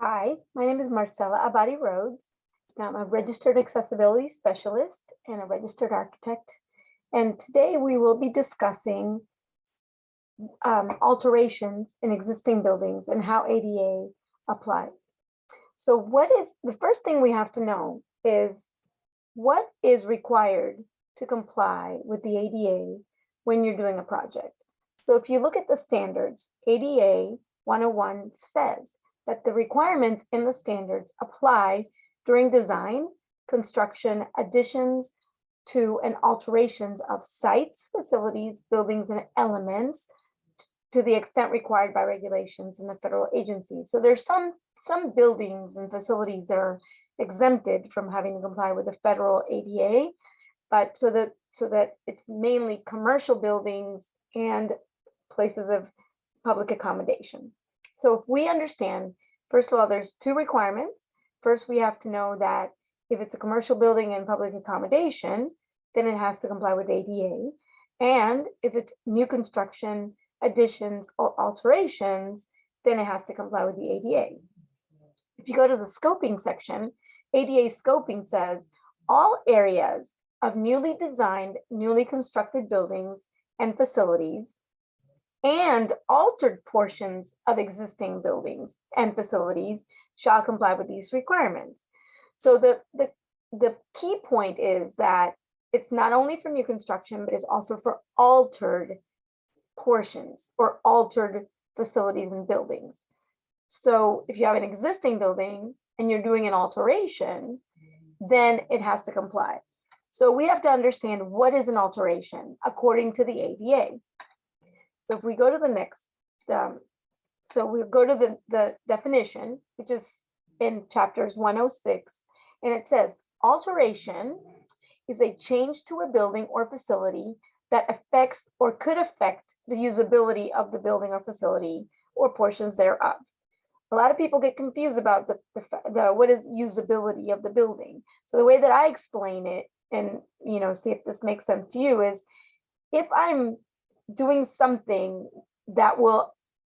Hi, my name is Marcella Abadi Rhodes. I'm a registered accessibility specialist and a registered architect. And today we will be discussing alterations in existing buildings and how ADA applies. So what is the first thing we have to know is what is required to comply with the ADA when you're doing a project. So if you look at the standards, ADA 101 says that the requirements in the standards apply during design, construction, additions to and alterations of sites, facilities, buildings, and elements to the extent required by regulations in the federal agencies. So there's some buildings and facilities that are exempted from having to comply with the federal ADA, but so that it's mainly commercial buildings and places of public accommodation. So if we understand, first of all, there's two requirements. First, we have to know that if it's a commercial building and public accommodation, then it has to comply with ADA. And if it's new construction, additions, or alterations, then it has to comply with the ADA. If you go to the scoping section, ADA scoping says all areas of newly designed, newly constructed buildings and facilities and altered portions of existing buildings and facilities shall comply with these requirements. So the key point is that it's not only for new construction, but it's also for altered portions or altered facilities and buildings. So if you have an existing building and you're doing an alteration, then it has to comply. So we have to understand what is an alteration according to the ADA. So if we go to the next, so we'll go to the definition, which is in chapters 106, and it says alteration is a change to a building or facility that affects or could affect the usability of the building or facility or portions thereof. A lot of people get confused about the what is usability of the building. So the way that I explain it, and see if this makes sense to you, is if I'm doing something that will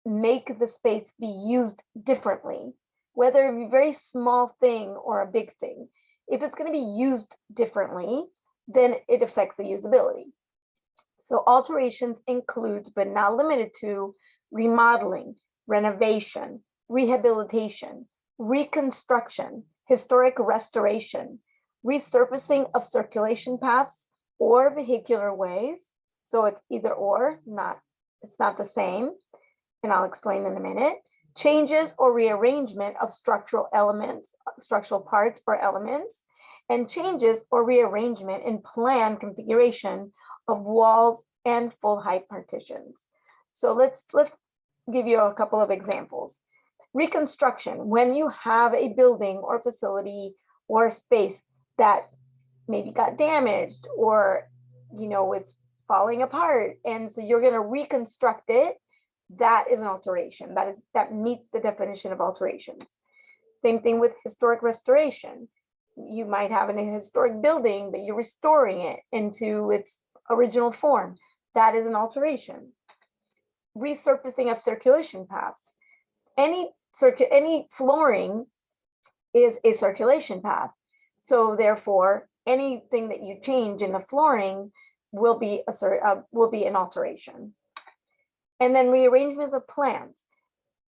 make the space be used differently, whether it be a very small thing or a big thing, if it's going to be used differently, then it affects the usability. So alterations includes, but not limited to, remodeling, renovation, rehabilitation, reconstruction, historic restoration, resurfacing of circulation paths or vehicular ways. So it's either or, it's not the same, and I'll explain in a minute. Changes or rearrangement of structural elements, structural parts or elements, and changes or rearrangement in plan configuration of walls and full height partitions. So let's give you a couple of examples. Reconstruction, when you have a building or facility or a space that maybe got damaged or it's falling apart, and so you're going to reconstruct it, that is an alteration. That meets the definition of alterations. Same thing with historic restoration. You might have an historic building, but you're restoring it into its original form. That is an alteration. Resurfacing of circulation paths. Any flooring is a circulation path. So therefore, anything that you change in the flooring will be an alteration. And then rearrangements of plans.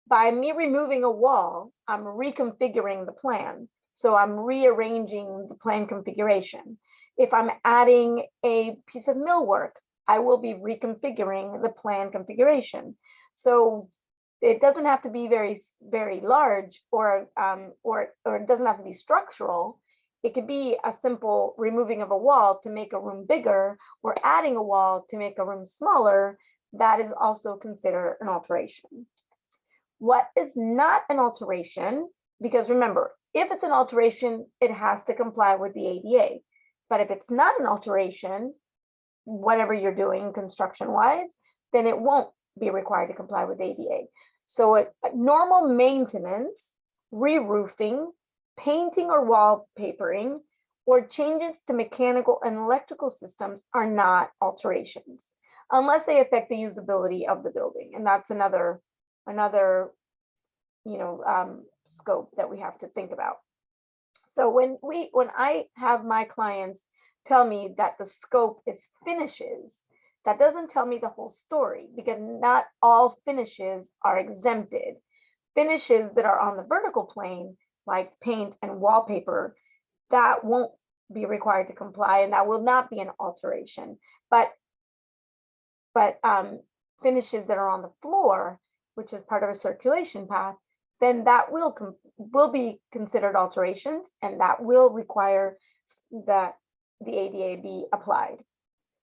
By me removing a wall, I'm reconfiguring the plan. So I'm rearranging the plan configuration. If I'm adding a piece of millwork, I will be reconfiguring the plan configuration. So it doesn't have to be very, very large, or it doesn't have to be structural. It could be a simple removing of a wall to make a room bigger, or adding a wall to make a room smaller. That is also considered an alteration. What is not an alteration? Because remember, if it's an alteration, it has to comply with the ADA. But if it's not an alteration, whatever you're doing construction-wise, then it won't be required to comply with ADA. So normal maintenance, re-roofing, painting or wallpapering, or changes to mechanical and electrical systems are not alterations, unless they affect the usability of the building. And that's another scope that we have to think about. So when I have my clients tell me that the scope is finishes, that doesn't tell me the whole story, because not all finishes are exempted. Finishes that are on the vertical plane, like paint and wallpaper, that won't be required to comply, and that will not be an alteration. But finishes that are on the floor, which is part of a circulation path, then that will be considered alterations, and that will require that the ADA be applied.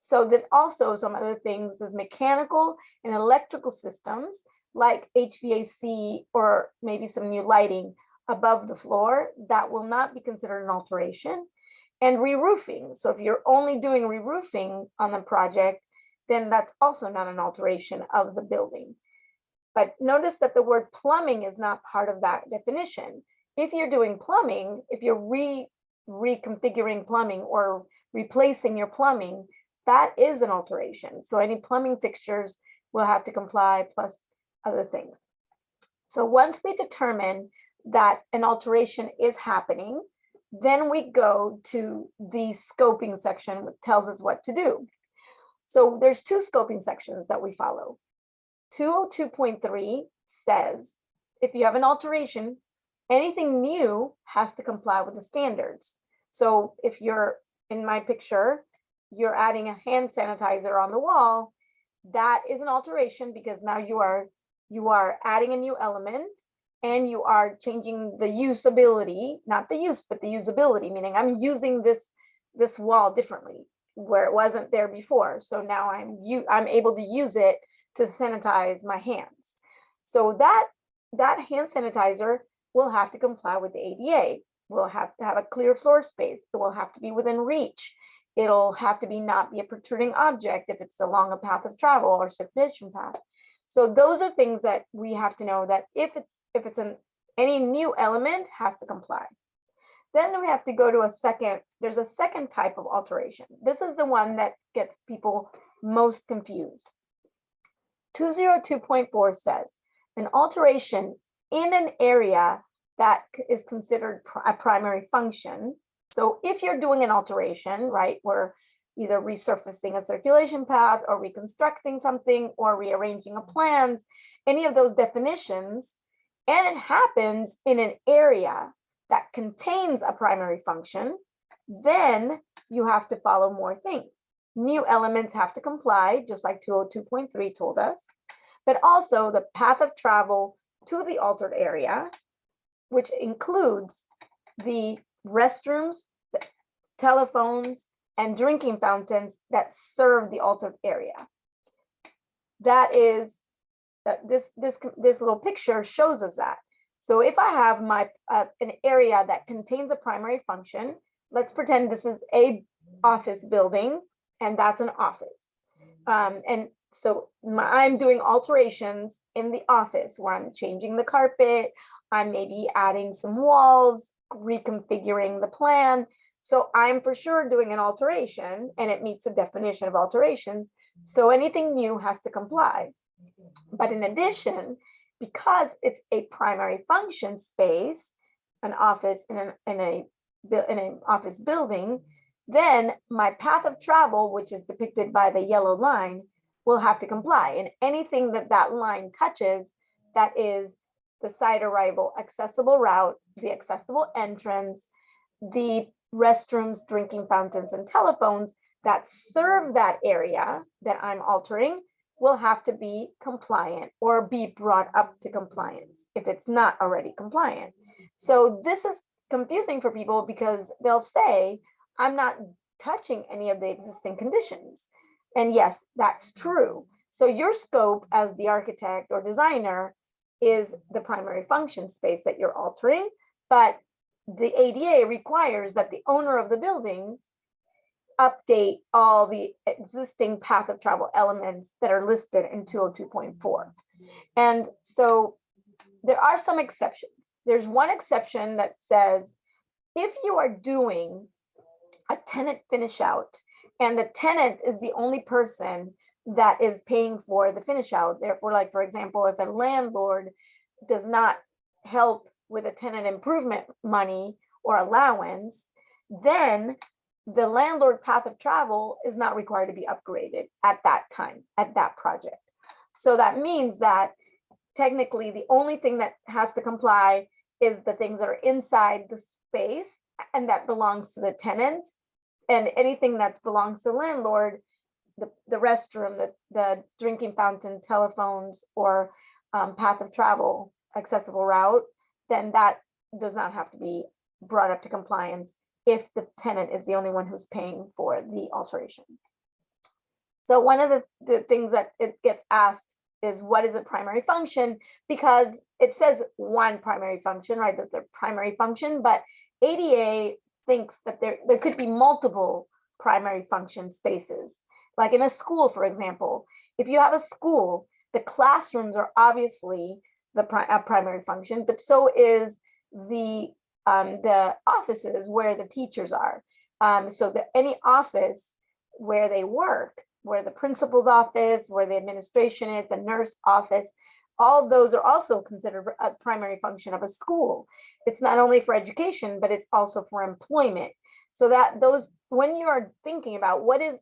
So then also some other things is mechanical and electrical systems like HVAC or maybe some new lighting above the floor, that will not be considered an alteration. And re-roofing. So if you're only doing re-roofing on the project, then that's also not an alteration of the building. But notice that the word plumbing is not part of that definition. If you're doing plumbing, if you're reconfiguring plumbing or replacing your plumbing, that is an alteration. So any plumbing fixtures will have to comply, plus other things. So once we determine that an alteration is happening, then we go to the scoping section, which tells us what to do. So there's two scoping sections that we follow. 202.3 says, if you have an alteration, anything new has to comply with the standards. So if you're in my picture, you're adding a hand sanitizer on the wall, that is an alteration, because now you are adding a new element and you are changing the usability, not the use, but the usability, meaning I'm using this wall differently where it wasn't there before. So now I'm able to use it to sanitize my hands. So that hand sanitizer will have to comply with the ADA. We'll have to have a clear floor space. It will have to be within reach. It'll have to not be a protruding object if it's along a path of travel or circulation path. So those are things that we have to know, that if it's any new element has to comply. Then we have to go to there's a second type of alteration. This is the one that gets people most confused. 202.4 says, an alteration in an area that is considered a primary function. So if you're doing an alteration, right, we're either resurfacing a circulation path or reconstructing something or rearranging a plans, any of those definitions, and it happens in an area that contains a primary function, then you have to follow more things. New elements have to comply, just like 202.3 told us, but also the path of travel to the altered area, which includes the restrooms, the telephones, and drinking fountains that serve the altered area. That is, this little picture shows us that. So if I have an area that contains a primary function, let's pretend this is a office building, and that's an office. And so I'm doing alterations in the office where I'm changing the carpet, I'm maybe adding some walls, reconfiguring the plan. So I'm for sure doing an alteration, and it meets the definition of alterations. So anything new has to comply. But in addition, because it's a primary function space, an office in an office building, then my path of travel, which is depicted by the yellow line, will have to comply. And anything that line touches, that is the site arrival accessible route, the accessible entrance, the restrooms, drinking fountains, and telephones that serve that area that I'm altering, will have to be compliant or be brought up to compliance if it's not already compliant. So this is confusing for people because they'll say, I'm not touching any of the existing conditions. And yes, that's true. So your scope as the architect or designer is the primary function space that you're altering, but the ADA requires that the owner of the building update all the existing path of travel elements that are listed in 202.4. And so there are some exceptions. There's one exception that says, if you are doing a tenant finish out and the tenant is the only person that is paying for the finish out, therefore, like for example, if a landlord does not help with a tenant improvement money or allowance, then the landlord path of travel is not required to be upgraded at that time, at that project. So that means that technically the only thing that has to comply is the things that are inside the space and that belongs to the tenant, and anything that belongs to the landlord, the restroom, the drinking fountain, telephones, or path of travel, accessible route, then that does not have to be brought up to compliance if the tenant is the only one who's paying for the alteration. So one of the things that it gets asked is, what is a primary function? Because it says one primary function, right? That's their primary function, but ADA thinks that there could be multiple primary function spaces. Like in a school, for example, if you have a school, the classrooms are obviously the primary function, but so is the offices where the teachers are. So that any office where they work, where the principal's office, where the administration is, the nurse office, all of those are also considered a primary function of a school. It's not only for education, but it's also for employment. So that those, when you are thinking about what does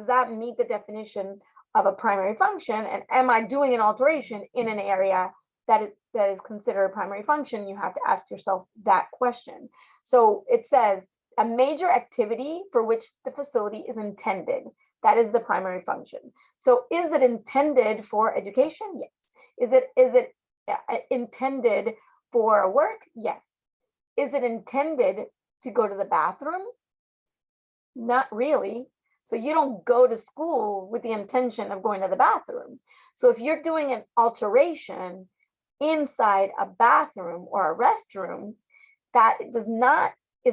that meet the definition of a primary function, and am I doing an alteration in an area that is considered a primary function, you have to ask yourself that question. So it says a major activity for which the facility is intended. That is the primary function. So is it intended for education? Yes. Is it intended for work? Yes. Is it intended to go to the bathroom? Not really. So you don't go to school with the intention of going to the bathroom. So if you're doing an alteration inside a bathroom or a restroom, that is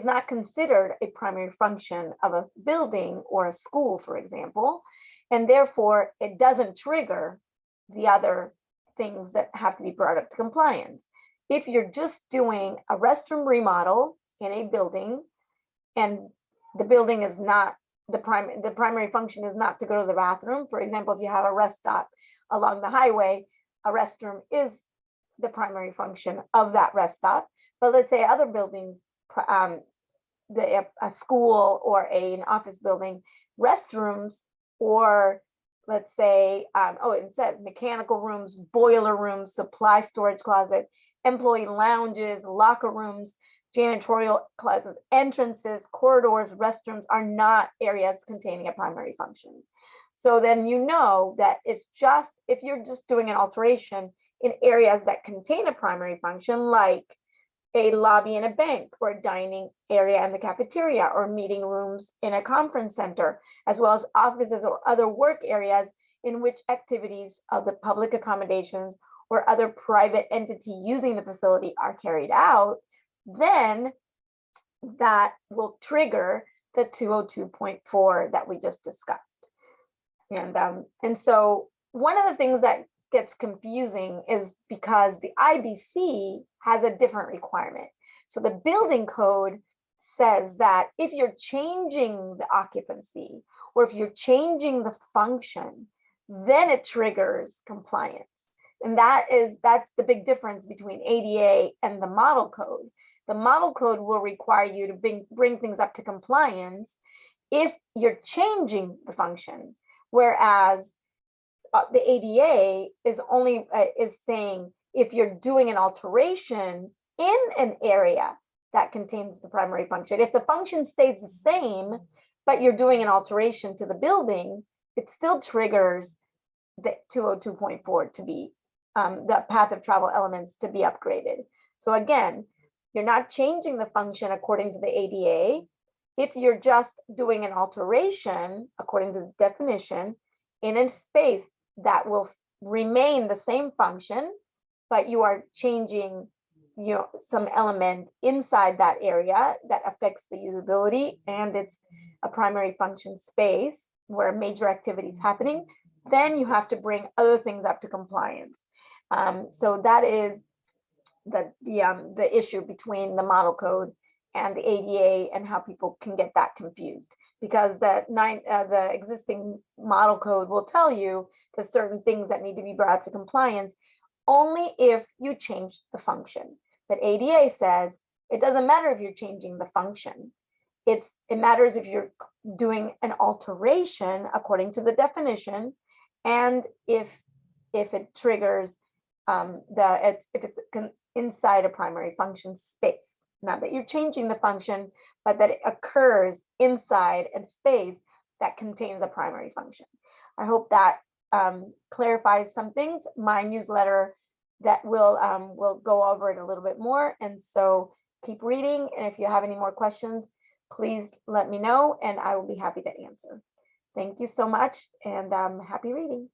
not considered a primary function of a building or a school, for example, and therefore it doesn't trigger the other things that have to be brought up to compliance. If you're just doing a restroom remodel in a building and the building is not the primary function is not to go to the bathroom, for example, if you have a rest stop along the highway, a restroom is the primary function of that rest stop. But let's say other buildings, a school or an office building, restrooms, or let's say, it said mechanical rooms, boiler rooms, supply storage closet, employee lounges, locker rooms, janitorial closets, entrances, corridors, restrooms are not areas containing a primary function. So then you know that it's just, if you're just doing an alteration in areas that contain a primary function, like a lobby in a bank, or a dining area in the cafeteria, or meeting rooms in a conference center, as well as offices or other work areas in which activities of the public accommodations or other private entity using the facility are carried out, then that will trigger the 202.4 that we just discussed. And so one of the things that gets confusing is because the IBC has a different requirement. So the building code says that if you're changing the occupancy or if you're changing the function, then it triggers compliance. And that's the big difference between ADA and the model code. The model code will require you to bring things up to compliance if you're changing the function, whereas the ADA is only is saying if you're doing an alteration in an area that contains the primary function. If the function stays the same, but you're doing an alteration to the building, it still triggers the 202.4 to be the path of travel elements to be upgraded. So again, you're not changing the function according to the ADA. If you're just doing an alteration according to the definition in a space that will remain the same function, but you are changing, some element inside that area that affects the usability and it's a primary function space where major activity is happening, then you have to bring other things up to compliance. So that is the issue between the model code and the ADA and how people can get that confused, because the existing model code will tell you the certain things that need to be brought up to compliance only if you change the function. But ADA says it doesn't matter if you're changing the function. It matters if you're doing an alteration according to the definition, and if it triggers if it's inside a primary function space. Not that you're changing the function, but that it occurs inside a space that contains a primary function. I hope that clarifies some things. My newsletter that will go over it a little bit more, and so keep reading, and if you have any more questions, please let me know and I will be happy to answer. Thank you so much, and happy reading.